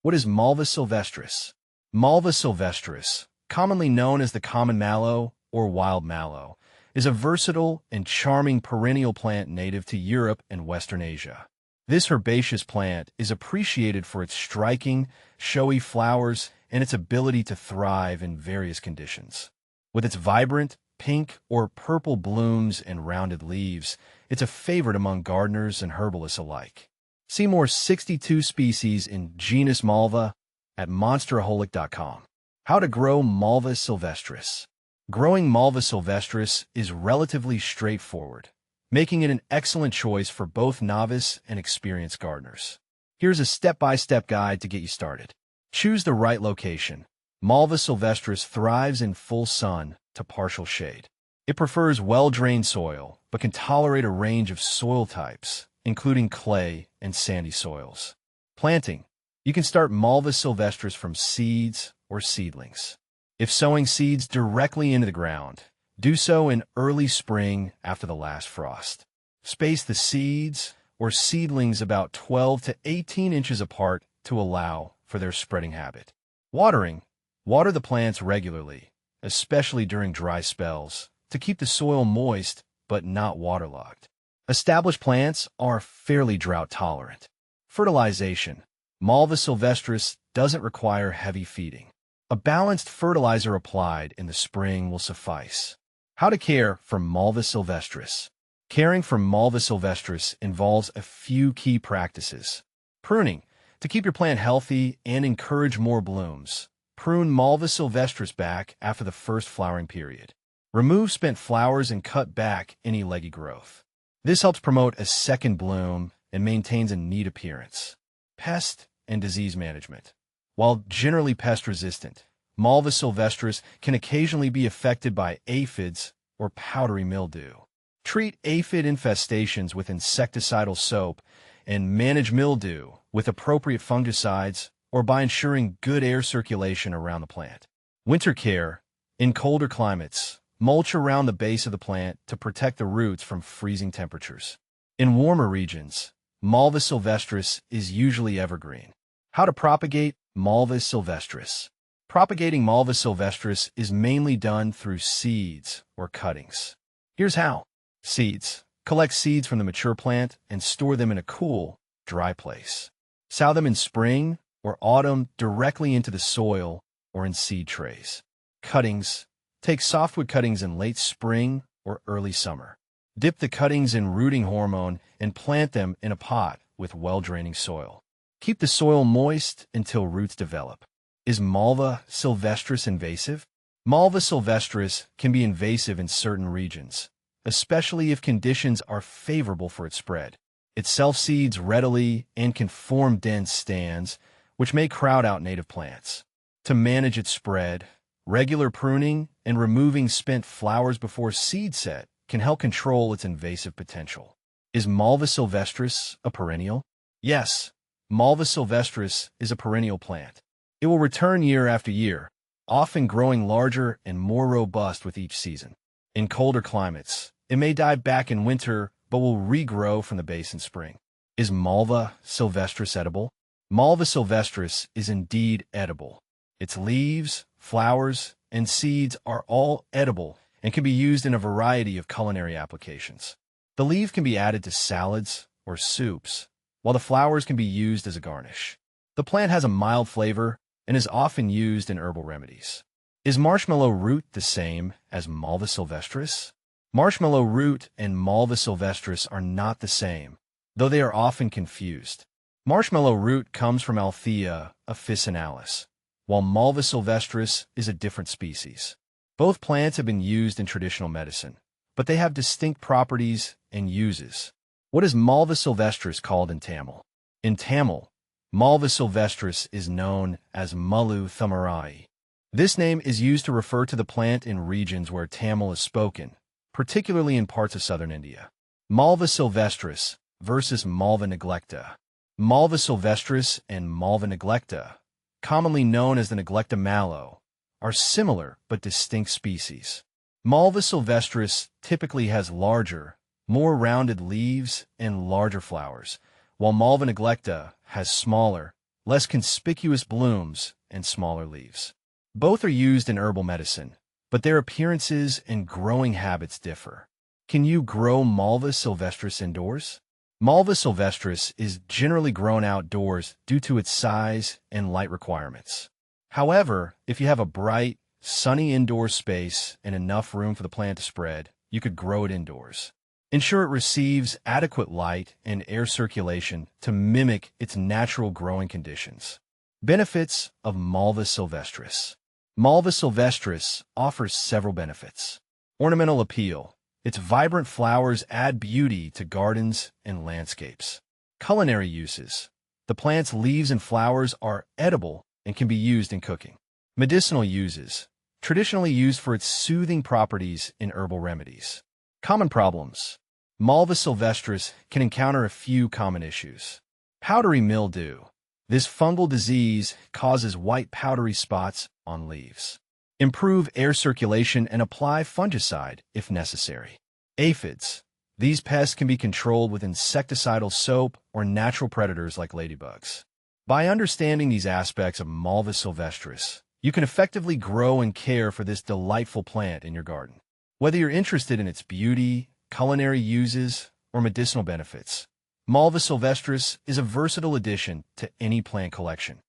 What is Malva sylvestris? Malva sylvestris, commonly known as the common mallow or wild mallow, is a versatile and charming perennial plant native to Europe and Western Asia. This herbaceous plant is appreciated for its striking, showy flowers and its ability to thrive in various conditions. With its vibrant, pink or purple blooms and rounded leaves, it's a favorite among gardeners and herbalists alike. See more 62 species in genus Malva at monsteraholic.com. How to grow Malva sylvestris. Growing Malva sylvestris is relatively straightforward, making it an excellent choice for both novice and experienced gardeners. Here's a step-by-step guide to get you started. Choose the right location. Malva sylvestris thrives in full sun to partial shade. It prefers well-drained soil, but can tolerate a range of soil types, including clay and sandy soils. Planting. You can start Malva sylvestris from seeds or seedlings. If sowing seeds directly into the ground, do so in early spring after the last frost. Space the seeds or seedlings about 12 to 18 inches apart to allow for their spreading habit. Watering. Water the plants regularly, especially during dry spells, to keep the soil moist but not waterlogged. Established plants are fairly drought-tolerant. Fertilization. Malva sylvestris doesn't require heavy feeding. A balanced fertilizer applied in the spring will suffice. How to care for Malva sylvestris. Caring for Malva sylvestris involves a few key practices. Pruning. To keep your plant healthy and encourage more blooms, prune Malva sylvestris back after the first flowering period. Remove spent flowers and cut back any leggy growth. This helps promote a second bloom and maintains a neat appearance. Pest and disease management. While generally pest-resistant, Malva sylvestris can occasionally be affected by aphids or powdery mildew. Treat aphid infestations with insecticidal soap and manage mildew with appropriate fungicides or by ensuring good air circulation around the plant. Winter care. In colder climates, mulch around the base of the plant to protect the roots from freezing temperatures. In warmer regions, Malva sylvestris is usually evergreen. How to propagate Malva sylvestris. Propagating Malva sylvestris is mainly done through seeds or cuttings. Here's how. Seeds. Collect seeds from the mature plant and store them in a cool, dry place. Sow them in spring or autumn directly into the soil or in seed trays. Cuttings. Take softwood cuttings in late spring or early summer. Dip the cuttings in rooting hormone and plant them in a pot with well-draining soil. Keep the soil moist until roots develop. Is Malva sylvestris invasive? Malva sylvestris can be invasive in certain regions, especially if conditions are favorable for its spread. It self-seeds readily and can form dense stands, which may crowd out native plants. To manage its spread, regular pruning and removing spent flowers before seed set can help control its invasive potential. Is Malva sylvestris a perennial? Yes, Malva sylvestris is a perennial plant. It will return year after year, often growing larger and more robust with each season. In colder climates, it may die back in winter but will regrow from the base in spring. Is Malva sylvestris edible? Malva sylvestris is indeed edible. Its leaves, flowers, and seeds are all edible and can be used in a variety of culinary applications. The leaf can be added to salads or soups, while the flowers can be used as a garnish. The plant has a mild flavor and is often used in herbal remedies. Is marshmallow root the same as Malva sylvestris? Marshmallow root and Malva sylvestris are not the same, though they are often confused. Marshmallow root comes from Althea officinalis, while Malva sylvestris is a different species. Both plants have been used in traditional medicine, but they have distinct properties and uses. What is Malva sylvestris called in Tamil? In Tamil, Malva sylvestris is known as Mallow thumarai. This name is used to refer to the plant in regions where Tamil is spoken, particularly in parts of southern India. Malva sylvestris versus Malva neglecta. Malva sylvestris and Malva neglecta, commonly known as the neglecta mallow, are similar but distinct species. Malva sylvestris typically has larger, more rounded leaves and larger flowers, while Malva neglecta has smaller, less conspicuous blooms, and smaller leaves. Both are used in herbal medicine, but their appearances and growing habits differ. Can you grow Malva sylvestris indoors? Malva sylvestris is generally grown outdoors due to its size and light requirements. However, if you have a bright, sunny indoor space and enough room for the plant to spread, you could grow it indoors. Ensure it receives adequate light and air circulation to mimic its natural growing conditions. Benefits of Malva sylvestris. Malva sylvestris offers several benefits. Ornamental appeal. Its vibrant flowers add beauty to gardens and landscapes. Culinary uses. The plant's leaves and flowers are edible and can be used in cooking. Medicinal uses. Traditionally used for its soothing properties in herbal remedies. Common problems. Malva sylvestris can encounter a few common issues. Powdery mildew. This fungal disease causes white powdery spots on leaves. Improve air circulation and apply fungicide if necessary. Aphids. These pests can be controlled with insecticidal soap or natural predators like ladybugs. By understanding these aspects of Malva sylvestris, you can effectively grow and care for this delightful plant in your garden. Whether you're interested in its beauty, culinary uses, or medicinal benefits, Malva sylvestris is a versatile addition to any plant collection.